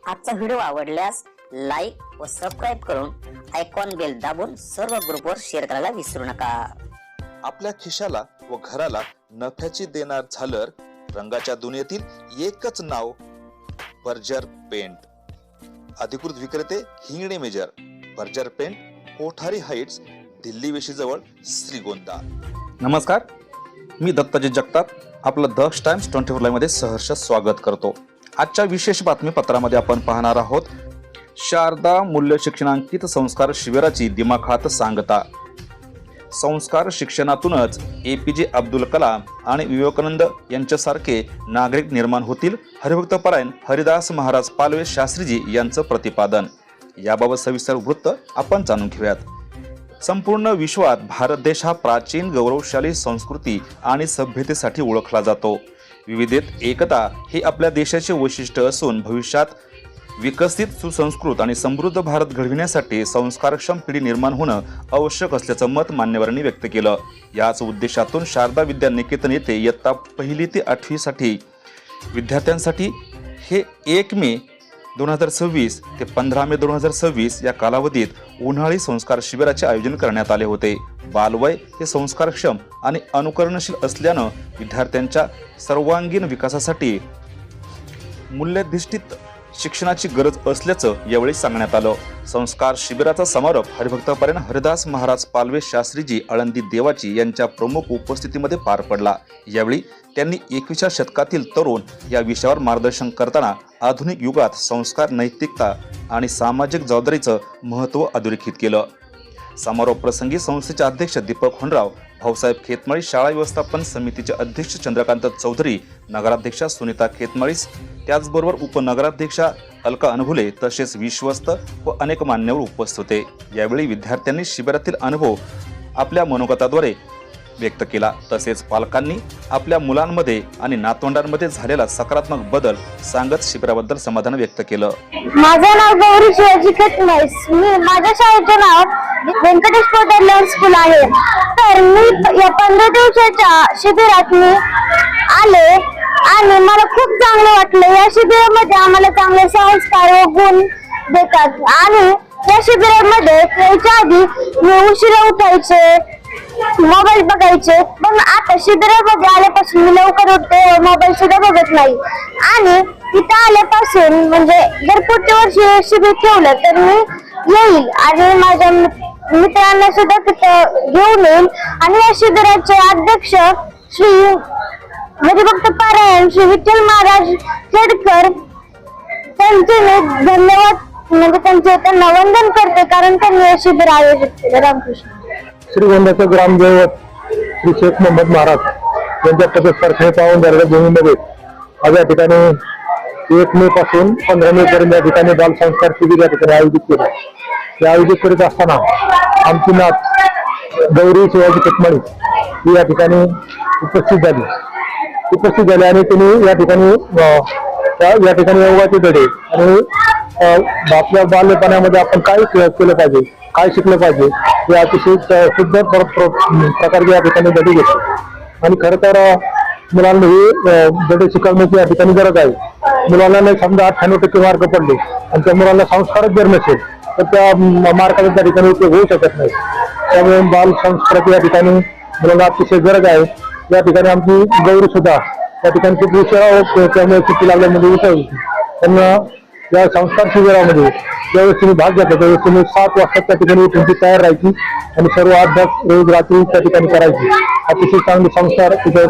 आजचा व्हिडिओ आवडल्यास लाईक व सबस्क्राईब करून आयकॉन बेल दाबून सर्व ग्रुपवर शेअर करायला विसरू नका। आपल्या खिशाला व घराला नफ्याची देणार झालर रंगाच्या दुनियेतील एकच नाव बर्जर पेंट। अधिकृत विक्रेते हिंगणे मेजर, Berger paint, Kothari heights, Delhi वेशीजवळ, श्रीगोंदा। नमस्कार, मी दत्ताजी जगताप आपलं द टाइम्स 24 लाईव्ह मध्ये सहर्ष स्वागत करतो। आजच्या विशेष बातमीपत्रामध्ये आपण पाहणार आहोत शारदा मूल्य शिक्षणांकित संस्कार शिबिराची दिमाखात सांगता। संस्कार शिक्षणातूनच एपीजे अब्दुल कलाम आणि विवेकानंद यांच्यासारखे नागरिक निर्माण होतील, हरिभक्तपरायण हरिदास महाराज पालवे शास्त्रीजी यांचं प्रतिपादन। याबाबत सविस्तर वृत्त आपण जाणून घेऊयात। संपूर्ण विश्वात भारत देश हा प्राचीन गौरवशाली संस्कृती आणि सभ्यतेसाठी ओळखला जातो। विविधतेत एकता हे आपल्या देशाचे वैशिष्ट्य असून भविष्यात विकसित, सुसंस्कृत आणि समृद्ध भारत घडविण्यासाठी संस्कारक्षम पिढी निर्माण होणं आवश्यक असल्याचं मत मान्यवरांनी व्यक्त केलं। याच उद्देशातून शारदा विद्या निकेतन येथे इयत्ता 1ली ते 8वी साठी विद्यार्थ्यांसाठी हे 1 मे 2026 ते 15 मे 2026 या कालावधीत उन्हाळी संस्कार शिबिराचे आयोजन करण्यात आले होते। बालवय हे संस्कारक्षम आणि अनुकरणशील असल्यानं विद्यार्थ्यांच्या सर्वांगीण विकासासाठी मूल्याधिष्ठित शिक्षणाची गरज असल्याचं यावेळी सांगण्यात आलं। संस्कार शिबिराचा समारोप हरिभक्तपरायण हरिदास महाराज पालवे शास्त्रीजी आळंदी देवाची यांच्या प्रमुख उपस्थितीमध्ये पार पडला। यावेळी त्यांनी 21व्या शतकातील तरुण या विषयावर मार्गदर्शन करताना आधुनिक युगात संस्कार, नैतिकता आणि सामाजिक जबाबदारीचं महत्त्व अधोरेखित केलं। समारोप प्रसंगी संस्थेचे अध्यक्ष दीपक होनराव, भाऊसाहेब खेतमाळी, शाळा व्यवस्थापन समितीचे अध्यक्ष चंद्रकांत चौधरी, नगराध्यक्षा सुनीता खेतमाळीस, त्याचबरोबर उपनगराध्यक्षा अलका अनभुले तसेच विश्वस्त व अनेक मान्यवर उपस्थित होते। यावेळी विद्यार्थ्यांनी शिबिरातील अनुभव आपल्या मनोगताद्वारे व्यक्त केला। तसेच पालकांनी आपल्या मुलांमध्ये आणि नातवंडांमध्ये झालेला सकारात्मक बदल सांगत शिबिराबद्दल समाधान व्यक्त केलं। माझं नाव गौरी शिवाजी खेतमाळीस, मी माझ्या शाळेचे नाव व्यंकटेश पोदार लर्न स्कूल आहे। तर मी या 15 दिवसाच्या शिबिरात मी आले आणि मला खूप चांगलं वाटलं। या शिबिरामध्ये आम्हाला चांगले संस्कार व गुण देतात आणि या शिबिरामध्ये याच्या आधी मी उशिरा उठायचे, मोबाईल बघायचे, पण आता शिबिरामध्ये आल्यापासून मी लवकर उठते व मोबाईल सुद्धा बघत नाही। आणि तिथं आल्यापासून म्हणजे जर पुढच्या वर्षी शिबिर ठेवलं तर मी येईल आणि माझ्या मित्रांना सुद्धा तिथं घेऊन येईल। आणि या शिबिराचे अध्यक्ष श्री हरिभक्तपरायण श्री विठ्ठल महाराज खेडकर त्यांचे मी धन्यवाद म्हणजे त्यांना वंदन करते, कारण त्यांनी हे शिबिर आयोजित केले। रामकृष्ण। श्रीगोंद्याचे ग्रामदैवत श्री शेख मोहम्मद महाराज यांच्या प्रतिस्पर्धी पाहून झालेल्या भूमीमध्ये आज या ठिकाणी 1 मे पासून 15 मे पर्यंत या ठिकाणी बालसंस्कार शिबिर या ठिकाणी आयोजित केलं। ते आयोजित करीत असताना आमची नात गौरी शिवाजी खेतमाळी ही या ठिकाणी उपस्थित झाली आणि त्यांनी या ठिकाणी योगाचे धडे आणि आपल्या बालपणामध्ये आपण काय केलं पाहिजे, काय शिकलं पाहिजे हे अतिशय शुद्ध प्रकारचे या ठिकाणी धडे घेतले। आणि खरं तर मुलांना ही धडे शिकवण्याची या ठिकाणी गरज आहे। मुलांना नाही समजा 98% मार्क पडले आणि त्या मुलांना संस्कारच जर नसेल तर त्या मार्काचा त्या ठिकाणी उपयोग होऊ शकत नाही। त्यामुळे बाल संस्कृती या ठिकाणी मुलांना अतिशय गरज आहे। या ठिकाणी आमची गौरी सुद्धा त्या ठिकाणी खूप उशिरा त्यामुळे सुट्टी लागल्यामध्ये उठवली। त्यांना या संस्कार शिबिरामध्ये ज्यावेळेस तुम्ही भाग घेतला त्यावेळेस तुम्ही 7 वाजता त्या ठिकाणी उठून तयार राहायची आणि सर्व अभ्यास रोज रात्री त्या ठिकाणी करायची। अतिशय चांगले संस्कार तिथे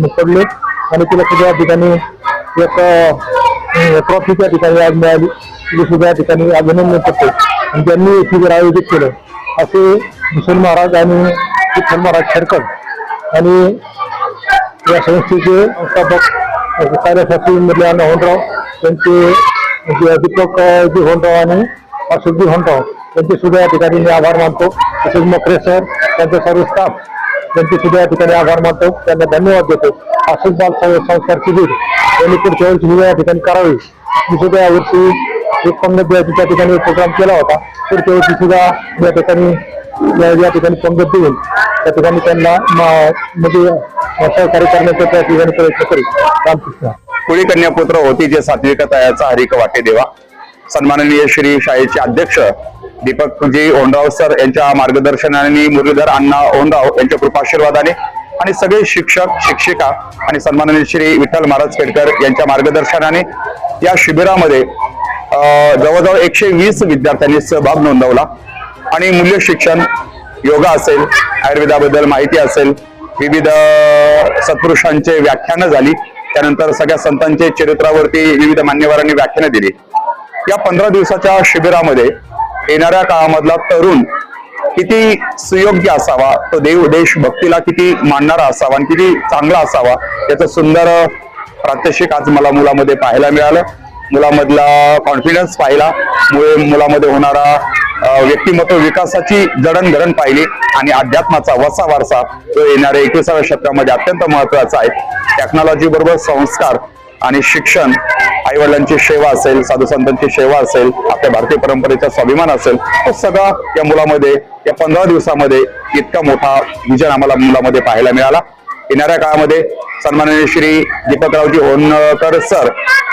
पडले आणि तिला सुद्धा या ठिकाणी एक ट्रॉफी त्या ठिकाणी आज मिळाली। तिला सुद्धा या ठिकाणी अभिनंदन करते आणि ज्यांनी शिबिर आयोजित केलं असे भूषण महाराज आणि विठ्ठल महाराज खेडकर आणि या संस्थेचे संस्थापक कार्यशास्त्री मधले अण्णा होनराव, त्यांचे दीपक जी होनराव आणि अशोक जी होनराव यांचे सुद्धा या ठिकाणी मी आभार मानतो। तसेच मकरे सर, त्यांचे सर्व स्टाफ त्यांचे सुद्धा या ठिकाणी आभार मानतो, त्यांना धन्यवाद देतो। असेच बाल संस्कार शिबिर यांनी पुढच्या वर्षी या ठिकाणी करावे। मी सुद्धा यावर्षी एक पंगत द्यायची त्या ठिकाणी प्रोग्राम केला होता। पुढच्या वर्षी सुद्धा या ठिकाणी पंगत देऊन त्या ठिकाणी त्यांना म्हणजे सहकार्य करण्याचा त्या ठिकाणी प्रयत्न करेल। रामकृष्ण। कुळी कन्यापुत्र होती जे सात्विक तयाचा हरिक वाटे देवा। सन्माननीय श्री शाळेचे अध्यक्ष दीपकजी ओंडराव सर यांच्या मार्गदर्शनाने, मुरलीधर अण्णा ओंडराव यांच्या कृपाशीर्वादाने आणि सगळे शिक्षक शिक्षिका आणि सन्माननीय श्री विठ्ठल महाराज खेडकर यांच्या मार्गदर्शनाने या शिबिरामध्ये जवळजवळ 120 विद्यार्थ्यांनी सहभाग नोंदवला आणि मूल्य शिक्षण, योगा असेल, आयुर्वेदाबद्दल माहिती असेल, विविध सत्पुरुषांचे व्याख्यानं झाली, त्यानंतर सगळ्या संतांचे चरित्रावरती विविध मान्यवरांनी व्याख्यानं दिली. या 15 दिवसाच्या शिबिरामध्ये येणाऱ्या काळामधला तरुण किती सुयोग्य असावा, तो देश भक्तीला किती मानणारा असावा आणि किती चांगला असावा याचं सुंदर प्रात्यक्षिक आज मला मुलामध्ये पाहायला मिळालं. मुलामधला कॉन्फिडन्स पाहिला, मुलामध्ये होणारा व्यक्तिमत्व विकासाची जडणघडण पाहिली आणि अध्यात्माचा वसा वारसा जो येणाऱ्या 21व्या शतकामध्ये अत्यंत महत्वाचा आहे. टेक्नॉलॉजी बरोबर संस्कार आणि शिक्षण, आई वडिलांची सेवा असेल, साधू संतांची सेवा असेल, आपल्या भारतीय परंपरेचा स्वाभिमान असेल, तो सगळा या मुलामध्ये या 15 दिवसामध्ये इतका मोठा विजन आम्हाला मुलामध्ये पाहायला मिळाला. येणाऱ्या काळामध्ये सन्माननीय श्री दीपकरावजी होनकर सर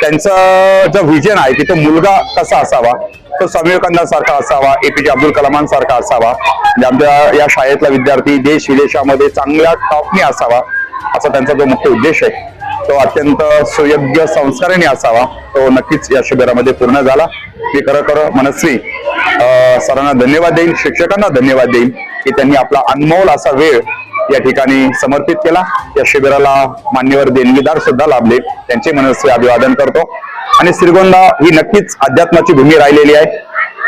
त्यांचं जो विजन आहे की तो मुलगा कसा असावा, तो स्वामी विवेकानंदांसारखा असावा, APJ अब्दुल कलामांसारखा असावा, म्हणजे आमच्या या शाळेतला विद्यार्थी देश विदेशामध्ये चांगल्या टॉपने असावा असा त्यांचा जो मुख्य उद्देश आहे, तो अत्यंत सुयोग्य संस्काराने असावा, तो नक्कीच या शिबिरामध्ये पूर्ण झाला. मी खरं मनस्वी सरांना धन्यवाद देईल, शिक्षकांना धन्यवाद देईल की त्यांनी आपला अनमोल असा वेळ या ठिकाणी समर्पित केला. या शिबिराला मान्यवर देणगीदार सुद्धा लाभले, त्यांचे मनस्वी अभिवादन करतो. आणि श्रीगोंदा ही नक्कीच अध्यात्माची भूमी राहिलेली आहे.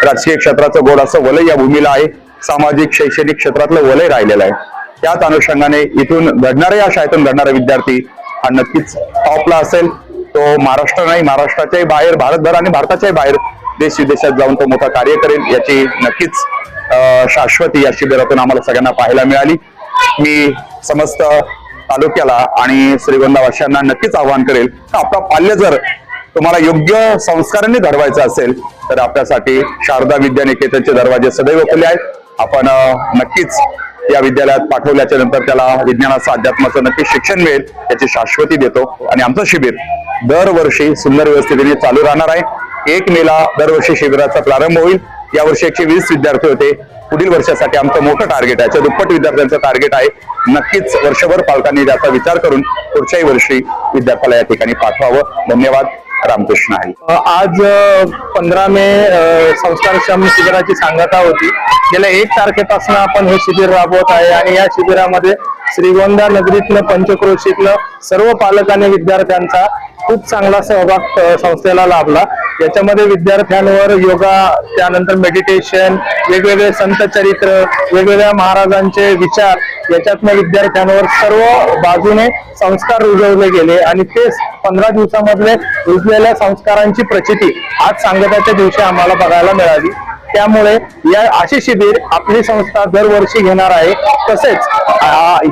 राजकीय क्षेत्राचं गोड असं वलय या भूमीला आहे, सामाजिक शैक्षणिक क्षेत्रातलं वलय राहिलेलं आहे. त्याच अनुषंगाने इथून घडणाऱ्या, या शाळेतून घडणारा विद्यार्थी हा नक्कीच टॉपला असेल. तो महाराष्ट्र नाही, महाराष्ट्राच्याही बाहेर, भारतभर आणि भारताच्याही बाहेर देश विदेशात जाऊन तो मोठा कार्य करेल याची नक्कीच शाश्वती या शिबिरातून आम्हाला सगळ्यांना पाहायला मिळाली. मी समस्त तालुक्याला आणि श्रीगोंदावासियांना नक्कीच आवाहन करेल की आपला पाल्य जर तुम्हाला योग्य संस्कारांनी घडवायचं असेल तर आपल्यासाठी शारदा विद्यानिकेतनचे दरवाजे सदैव खुले आहेत. आपण नक्कीच या विद्यालयात पाठवल्याच्या नंतर त्याला विज्ञानाचं, अध्यात्माचं नक्की शिक्षण मिळेल याची शाश्वती देतो. आणि आमचं शिबिर दरवर्षी सुंदर व्यवस्थितीने चालू राहणार आहे. 1 मेला दरवर्षी शिबिराचा प्रारंभ होईल. यावर्षी 120 विद्यार्थी होते. पुढील वर्षासाठी आमचं मोठं टार्गेट आहे, दुप्पट विद्यार्थ्यांचं टार्गेट आहे. नक्कीच वर्षभर पालकांनी त्याचा विचार करून पुढच्याही वर्षी विद्यार्थ्याला या ठिकाणी पाठवावं. धन्यवाद. रामकृष्ण हरी. आज 15 मे संस्कारक्षम शिबिराची सांगता होती. गेल्या 1 तारखेपासून आपण हे शिबिर राबवत आहे आणि या शिबिरामध्ये श्रीगोंदा नगरीतलं, पंचक्रोशीतलं सर्व पालक आणि विद्यार्थ्यांचा खूप चांगला सहभाग संस्थेला लाभला. याच्यामध्ये विद्यार्थ्यांवर योगा, त्यानंतर मेडिटेशन, वेगवेगळे संत चरित्र, वेगवेगळ्या महाराजांचे विचार, याच्यातनं विद्यार्थ्यांवर सर्व बाजूने संस्कार रुजवले गेले आणि ते 15 दिवसामधले रुजलेल्या संस्कारांची प्रचिती आज सांगताच्या दिवशी आम्हाला बघायला मिळाली. त्यामुळे या अशी शिबिर आपली संस्था दरवर्षी घेणार आहे. तसेच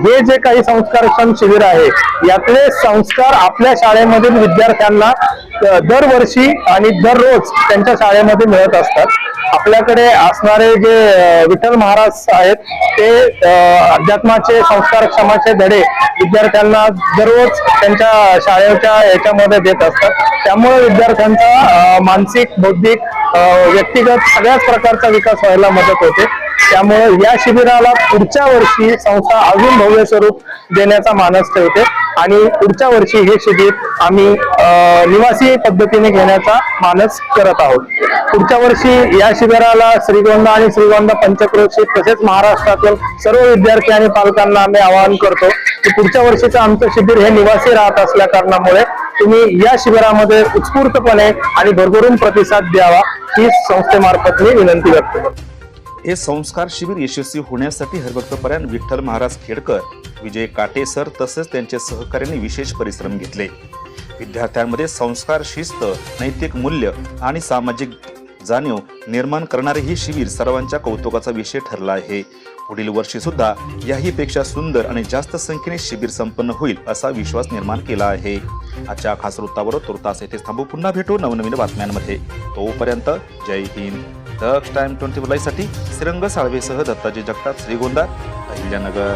हे जे काही संस्कारक्षम शिबिर आहे यातले संस्कार आपल्या शाळेमधील विद्यार्थ्यांना दरवर्षी आणि दररोज त्यांच्या शाळेमध्ये मिळत असतात. आपल्याकडे असणारे जे विठ्ठल महाराज आहेत ते अध्यात्माचे, संस्कारक्षमाचे धडे विद्यार्थ्यांना दररोज त्यांच्या शाळेच्या याच्यामध्ये देत असतात. त्यामुळे विद्यार्थ्यांचा मानसिक, बौद्धिक, व्यक्तिगत सगळ्याच प्रकारचा विकास व्हायला मदत होते. त्यामुळे या शिबिराला पुढच्या वर्षी संस्था अजून भव्य स्वरूप देण्याचा मानस ठेवते आणि पुढच्या वर्षी हे शिबिर आम्ही निवासी पद्धतीने घेण्याचा मानस करत आहोत. पुढच्या वर्षी या शिबिराला श्रीगोंदा आणि श्रीगोंदा पंचक्रोशी तसेच महाराष्ट्रातील सर्व विद्यार्थी आणि पालकांना आम्ही आवाहन करतो की पुढच्या वर्षीचं आमचं शिबिर हे निवासी राहत असल्या कारणामुळे तुम्ही या शिबिरामध्ये उत्स्फूर्तपणे आणि भरभरून प्रतिसाद द्यावा ही संस्थेमार्फत मी विनंती व्यक्त करतो. हे संस्कार शिबिर यशस्वी होण्यासाठी हरभक्तपरायण विठ्ठल महाराज खेडकर, विजय काटे सर तसेच त्यांच्या सहकार्याने विशेष परिश्रम घेतले. विद्यार्थ्यांमध्ये संस्कार, शिस्त, नैतिक मूल्य आणि सामाजिक जाणीव निर्माण करणारे हे शिबिर सर्वांच्या कौतुकाचा विषय ठरला आहे. पुढील वर्षी सुद्धा याहीपेक्षा सुंदर आणि जास्त संख्येने शिबिर संपन्न होईल असा विश्वास निर्माण केला आहे. आजच्या खास वृत्तावर तुर्तास येथे थांबू. पुन्हा भेटू नवनवीन बातम्यांमध्ये. तोपर्यंत जय हिंद. द टाइम 24 साठी श्रीरंग साळवेसह दत्ताजी जगताप, श्रीगोंदा, अहिल्यानगर.